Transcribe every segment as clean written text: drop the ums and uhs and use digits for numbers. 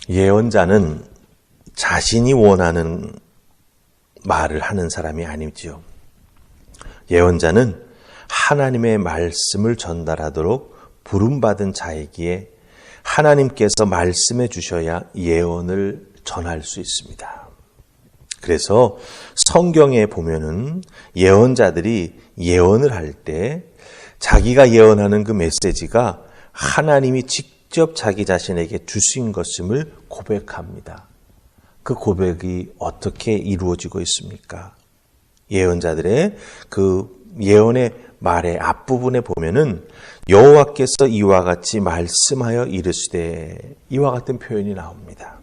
예언자는 자신이 원하는 말을 하는 사람이 아니지요. 예언자는 하나님의 말씀을 전달하도록 부름받은 자이기에 하나님께서 말씀해 주셔야 예언을 전할 수 있습니다. 그래서 성경에 보면은 예언자들이 예언을 할 때 자기가 예언하는 그 메시지가 하나님이 직접 자기 자신에게 주신 것임을 고백합니다. 그 고백이 어떻게 이루어지고 있습니까? 예언자들의 그 예언의 말의 앞부분에 보면은 여호와께서 이와 같이 말씀하여 이르시되 이와 같은 표현이 나옵니다.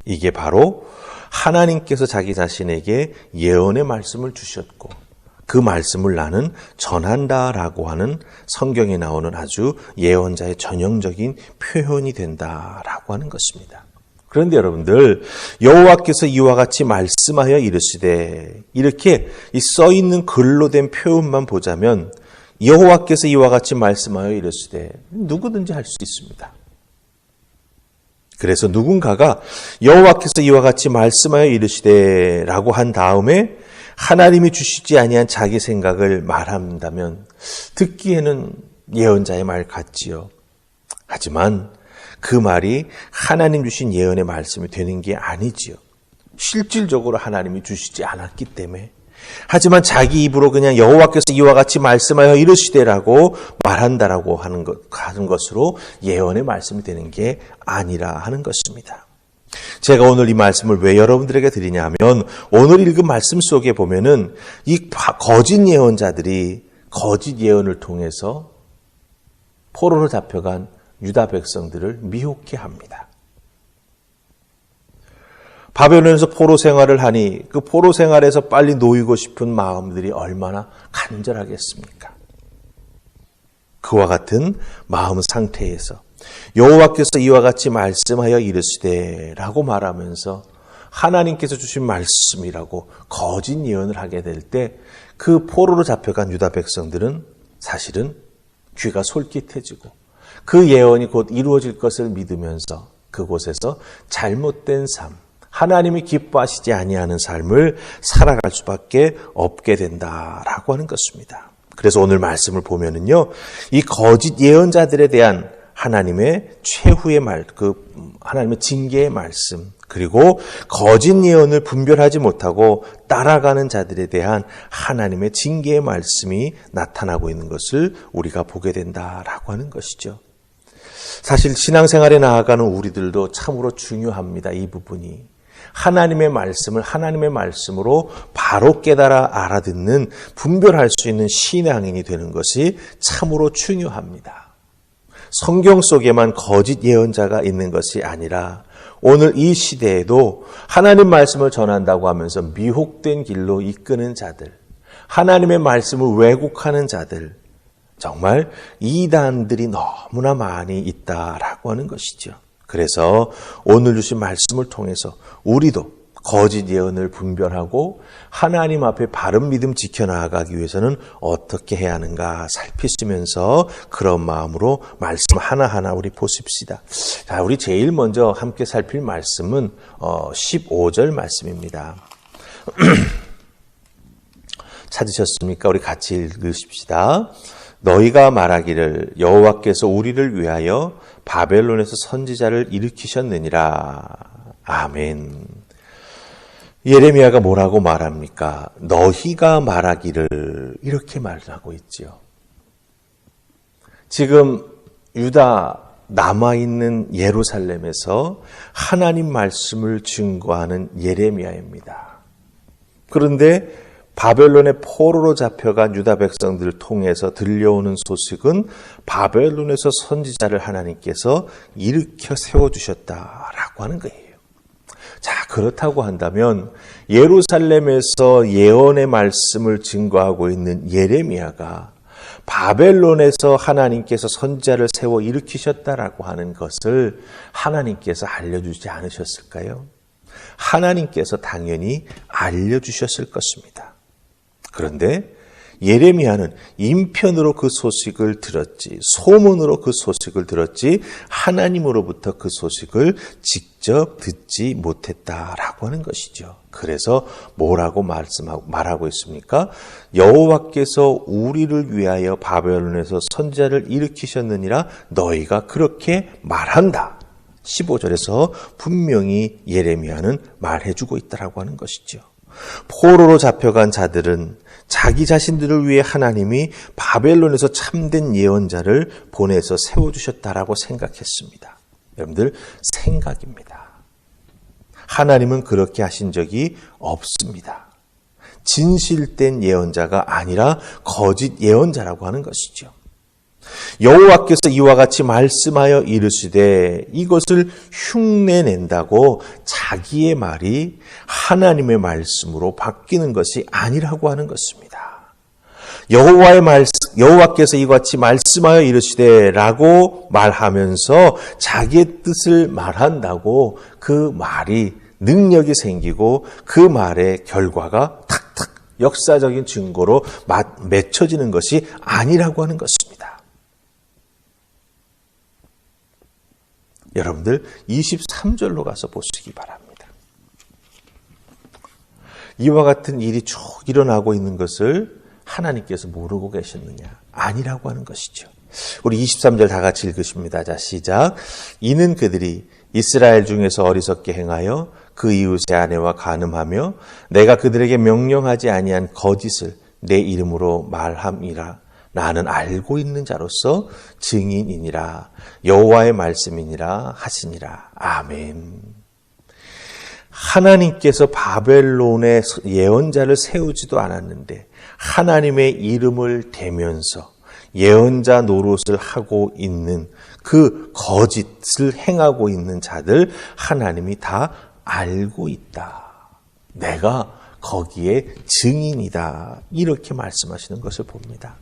이게 바로 하나님께서 자기 자신에게 예언의 말씀을 주셨고 그 말씀을 나는 전한다라고 하는 성경에 나오는 아주 예언자의 전형적인 표현이 된다라고 하는 것입니다. 그런데 여러분들 여호와께서 이와 같이 말씀하여 이르시되 이렇게 써 있는 글로 된 표현만 보자면 여호와께서 이와 같이 말씀하여 이르시되 누구든지 할 수 있습니다. 그래서 누군가가 여호와께서 이와 같이 말씀하여 이르시되라고 한 다음에 하나님이 주시지 아니한 자기 생각을 말한다면 듣기에는 예언자의 말 같지요. 하지만 그 말이 하나님 주신 예언의 말씀이 되는 게 아니지요. 실질적으로 하나님이 주시지 않았기 때문에. 하지만 자기 입으로 그냥 여호와께서 이와 같이 말씀하여 이르시되라고 말한다라고 하는 것으로 예언의 말씀이 되는 게 아니라 하는 것입니다. 제가 오늘 이 말씀을 왜 여러분들에게 드리냐면 오늘 읽은 말씀 속에 보면은 이 거짓 예언자들이 거짓 예언을 통해서 포로로 잡혀간 유다 백성들을 미혹해 합니다. 바벨론에서 포로 생활을 하니 그 포로 생활에서 빨리 놓이고 싶은 마음들이 얼마나 간절하겠습니까? 그와 같은 마음 상태에서 여호와께서 이와 같이 말씀하여 이르시되라고 말하면서 하나님께서 주신 말씀이라고 거짓 예언을 하게 될 때 그 포로로 잡혀간 유다 백성들은 사실은 귀가 솔깃해지고 그 예언이 곧 이루어질 것을 믿으면서 그곳에서 잘못된 삶, 하나님이 기뻐하시지 아니하는 삶을 살아갈 수밖에 없게 된다라고 하는 것입니다. 그래서 오늘 말씀을 보면은요, 이 거짓 예언자들에 대한 하나님의 최후의 하나님의 징계의 말씀, 그리고 거짓 예언을 분별하지 못하고 따라가는 자들에 대한 하나님의 징계의 말씀이 나타나고 있는 것을 우리가 보게 된다라고 하는 것이죠. 사실 신앙생활에 나아가는 우리들도 참으로 중요합니다. 이 부분이. 하나님의 말씀을 하나님의 말씀으로 바로 깨달아 알아듣는 분별할 수 있는 신앙인이 되는 것이 참으로 중요합니다. 성경 속에만 거짓 예언자가 있는 것이 아니라 오늘 이 시대에도 하나님 말씀을 전한다고 하면서 미혹된 길로 이끄는 자들, 하나님의 말씀을 왜곡하는 자들, 정말 이단들이 너무나 많이 있다라고 하는 것이죠. 그래서 오늘 주신 말씀을 통해서 우리도 거짓 예언을 분별하고 하나님 앞에 바른 믿음 지켜나가기 위해서는 어떻게 해야 하는가 살피시면서 그런 마음으로 말씀 하나하나 우리 보십시다. 자, 우리 제일 먼저 함께 살필 말씀은 15절 말씀입니다. 찾으셨습니까? 우리 같이 읽으십시다. 너희가 말하기를 여호와께서 우리를 위하여 바벨론에서 선지자를 일으키셨느니라. 아멘. 예레미야가 뭐라고 말합니까? 너희가 말하기를 이렇게 말하고 있지요. 지금 유다 남아있는 예루살렘에서 하나님 말씀을 증거하는 예레미야입니다. 그런데 바벨론의 포로로 잡혀간 유다 백성들을 통해서 들려오는 소식은 바벨론에서 선지자를 하나님께서 일으켜 세워주셨다라고 하는 거예요. 자, 그렇다고 한다면 예루살렘에서 예언의 말씀을 증거하고 있는 예레미야가 바벨론에서 하나님께서 선지자를 세워 일으키셨다라고 하는 것을 하나님께서 알려주지 않으셨을까요? 하나님께서 당연히 알려주셨을 것입니다. 그런데 예레미야는 인편으로 그 소식을 들었지, 소문으로 그 소식을 들었지, 하나님으로부터 그 소식을 직접 듣지 못했다라고 하는 것이죠. 그래서 뭐라고 말하고 있습니까? 여호와께서 우리를 위하여 바벨론에서 선지자를 일으키셨느니라 너희가 그렇게 말한다. 15절에서 분명히 예레미야는 말해주고 있다라고 하는 것이죠. 포로로 잡혀간 자들은 자기 자신들을 위해 하나님이 바벨론에서 참된 예언자를 보내서 세워주셨다라고 생각했습니다. 여러분들, 생각입니다. 하나님은 그렇게 하신 적이 없습니다. 진실된 예언자가 아니라 거짓 예언자라고 하는 것이죠. 여호와께서 이와 같이 말씀하여 이르시되 이것을 흉내낸다고 자기의 말이 하나님의 말씀으로 바뀌는 것이 아니라고 하는 것입니다. 여호와께서 이와 같이 말씀하여 이르시되라고 말하면서 자기의 뜻을 말한다고 그 말이 능력이 생기고 그 말의 결과가 탁탁 역사적인 증거로 맺혀지는 것이 아니라고 하는 것입니다. 여러분들 23절로 가서 보시기 바랍니다. 이와 같은 일이 쭉 일어나고 있는 것을 하나님께서 모르고 계셨느냐? 아니라고 하는 것이죠. 우리 23절 다 같이 읽으십니다. 자, 시작. 이는 그들이 이스라엘 중에서 어리석게 행하여 그 이웃의 아내와 간음하며 내가 그들에게 명령하지 아니한 거짓을 내 이름으로 말함이라. 나는 알고 있는 자로서 증인이니라. 여호와의 말씀이니라 하시니라. 아멘. 하나님께서 바벨론에 예언자를 세우지도 않았는데 하나님의 이름을 대면서 예언자 노릇을 하고 있는 그 거짓을 행하고 있는 자들 하나님이 다 알고 있다. 내가 거기에 증인이다. 이렇게 말씀하시는 것을 봅니다.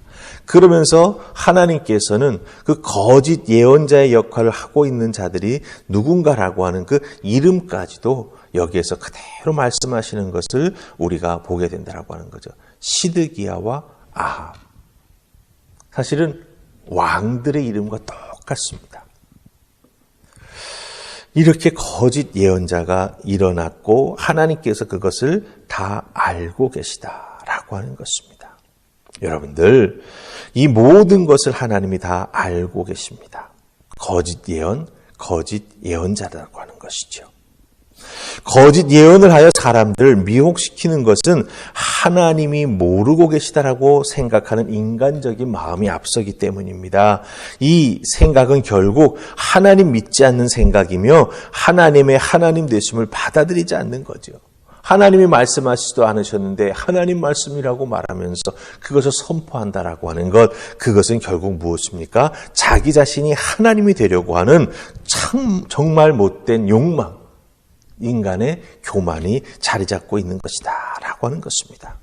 그러면서 하나님께서는 그 거짓 예언자의 역할을 하고 있는 자들이 누군가라고 하는 그 이름까지도 여기에서 그대로 말씀하시는 것을 우리가 보게 된다고 하는 거죠. 시드기야와 아합. 사실은 왕들의 이름과 똑같습니다. 이렇게 거짓 예언자가 일어났고 하나님께서 그것을 다 알고 계시다라고 하는 것입니다. 여러분들, 이 모든 것을 하나님이 다 알고 계십니다. 거짓 예언, 거짓 예언자라고 하는 것이죠. 거짓 예언을 하여 사람들을 미혹시키는 것은 하나님이 모르고 계시다라고 생각하는 인간적인 마음이 앞서기 때문입니다. 이 생각은 결국 하나님 믿지 않는 생각이며 하나님의 하나님 되심을 받아들이지 않는 거죠. 하나님이 말씀하시지도 않으셨는데 하나님 말씀이라고 말하면서 그것을 선포한다라고 하는 것, 그것은 결국 무엇입니까? 자기 자신이 하나님이 되려고 하는 정말 못된 욕망, 인간의 교만이 자리 잡고 있는 것이다 라고 하는 것입니다.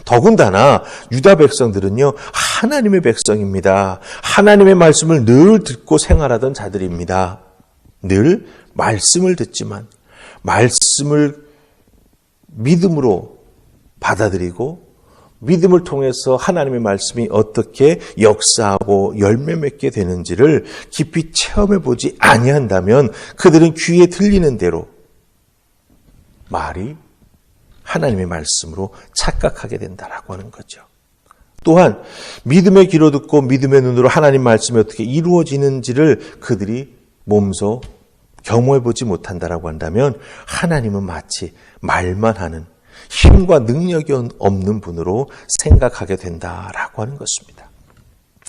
더군다나 유다 백성들은요, 하나님의 백성입니다. 하나님의 말씀을 늘 듣고 생활하던 자들입니다. 늘 말씀을 듣지만 말씀을 믿음으로 받아들이고 믿음을 통해서 하나님의 말씀이 어떻게 역사하고 열매 맺게 되는지를 깊이 체험해 보지 아니한다면 그들은 귀에 들리는 대로 말이 하나님의 말씀으로 착각하게 된다라고 하는 거죠. 또한 믿음의 귀로 듣고 믿음의 눈으로 하나님 말씀이 어떻게 이루어지는지를 그들이 몸소 경험해 보지 못한다라고 한다면 하나님은 마치 말만 하는 힘과 능력이 없는 분으로 생각하게 된다라고 하는 것입니다.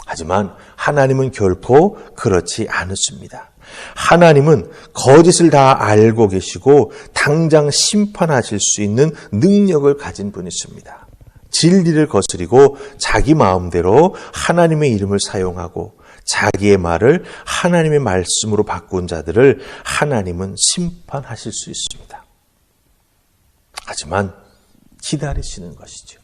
하지만 하나님은 결코 그렇지 않으십니다. 하나님은 거짓을 다 알고 계시고 당장 심판하실 수 있는 능력을 가진 분이십니다. 진리를 거스리고 자기 마음대로 하나님의 이름을 사용하고 자기의 말을 하나님의 말씀으로 바꾼 자들을 하나님은 심판하실 수 있습니다. 하지만 기다리시는 것이죠.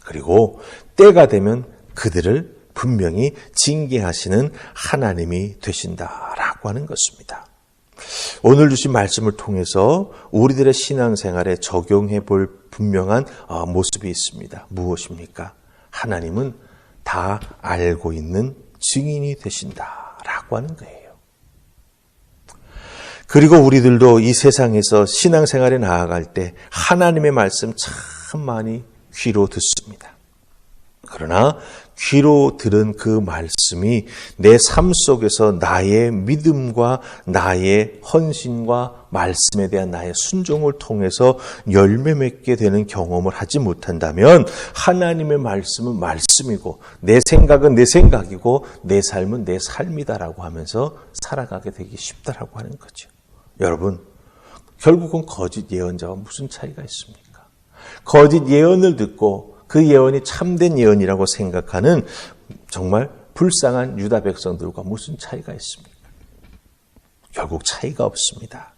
그리고 때가 되면 그들을 분명히 징계하시는 하나님이 되신다라고 하는 것입니다. 오늘 주신 말씀을 통해서 우리들의 신앙생활에 적용해 볼 분명한 모습이 있습니다. 무엇입니까? 하나님은 다 알고 있는 증인이 되신다라고 하는 거예요. 그리고 우리들도 이 세상에서 신앙생활에 나아갈 때 하나님의 말씀 참 많이 귀로 듣습니다. 그러나 귀로 들은 그 말씀이 내 삶 속에서 나의 믿음과 나의 헌신과 말씀에 대한 나의 순종을 통해서 열매 맺게 되는 경험을 하지 못한다면 하나님의 말씀은 말씀이고 내 생각은 내 생각이고 내 삶은 내 삶이다라고 하면서 살아가게 되기 쉽다라고 하는 거죠. 여러분, 결국은 거짓 예언자와 무슨 차이가 있습니까? 거짓 예언을 듣고 그 예언이 참된 예언이라고 생각하는 정말 불쌍한 유다 백성들과 무슨 차이가 있습니까? 결국 차이가 없습니다.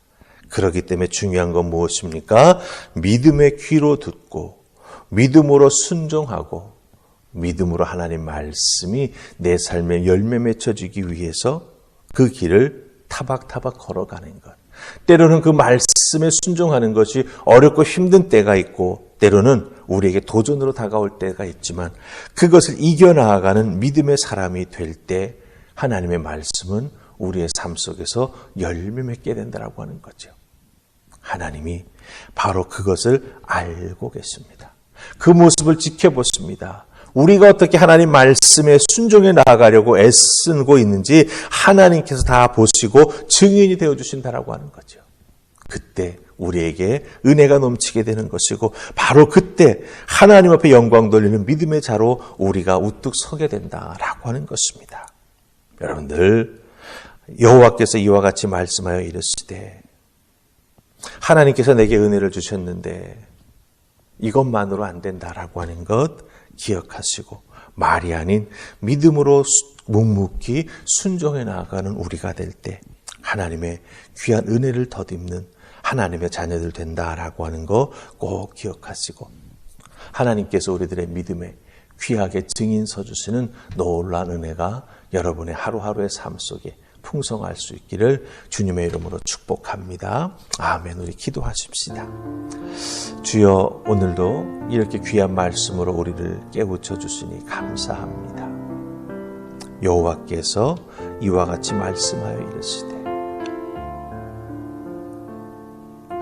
그렇기 때문에 중요한 건 무엇입니까? 믿음의 귀로 듣고 믿음으로 순종하고 믿음으로 하나님 말씀이 내 삶에 열매 맺혀지기 위해서 그 길을 타박타박 걸어가는 것. 때로는 그 말씀에 순종하는 것이 어렵고 힘든 때가 있고 때로는 우리에게 도전으로 다가올 때가 있지만 그것을 이겨나가는 믿음의 사람이 될 때 하나님의 말씀은 우리의 삶 속에서 열매 맺게 된다고 하는 거죠. 하나님이 바로 그것을 알고 계십니다. 그 모습을 지켜보십니다. 우리가 어떻게 하나님 말씀에 순종해 나아가려고 애쓰고 있는지 하나님께서 다 보시고 증인이 되어주신다라고 하는 거죠. 그때 우리에게 은혜가 넘치게 되는 것이고 바로 그때 하나님 앞에 영광 돌리는 믿음의 자로 우리가 우뚝 서게 된다라고 하는 것입니다. 여러분들, 여호와께서 이와 같이 말씀하여 이르시되 하나님께서 내게 은혜를 주셨는데 이것만으로 안 된다라고 하는 것 기억하시고 말이 아닌 믿음으로 묵묵히 순종해 나아가는 우리가 될 때 하나님의 귀한 은혜를 덧입는 하나님의 자녀들 된다라고 하는 거 꼭 기억하시고 하나님께서 우리들의 믿음에 귀하게 증인 서주시는 놀라운 은혜가 여러분의 하루하루의 삶 속에 풍성할 수 있기를 주님의 이름으로 축복합니다. 아멘. 우리 기도하십시다. 주여, 오늘도 이렇게 귀한 말씀으로 우리를 깨우쳐 주시니 감사합니다. 여호와께서 이와 같이 말씀하여 이르시되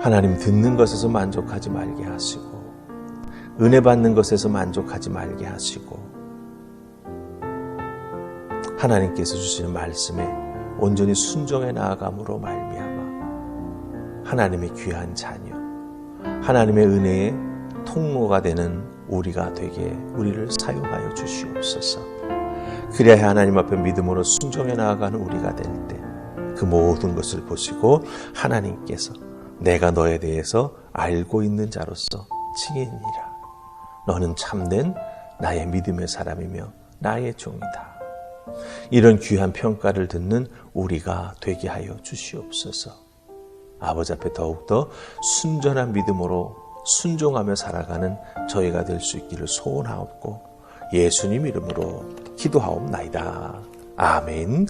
하나님 듣는 것에서 만족하지 말게 하시고 은혜 받는 것에서 만족하지 말게 하시고 하나님께서 주시는 말씀에 온전히 순종해 나아감으로 말미암아 하나님의 귀한 자녀, 하나님의 은혜의 통로가 되는 우리가 되게 우리를 사용하여 주시옵소서. 그래야 하나님 앞에 믿음으로 순종해 나아가는 우리가 될 때 그 모든 것을 보시고 하나님께서 내가 너에 대해서 알고 있는 자로서 증인이라. 너는 참된 나의 믿음의 사람이며 나의 종이다. 이런 귀한 평가를 듣는 우리가 되게 하여 주시옵소서. 아버지 앞에 더욱더 순전한 믿음으로 순종하며 살아가는 저희가 될 수 있기를 소원하옵고 예수님 이름으로 기도하옵나이다. 아멘.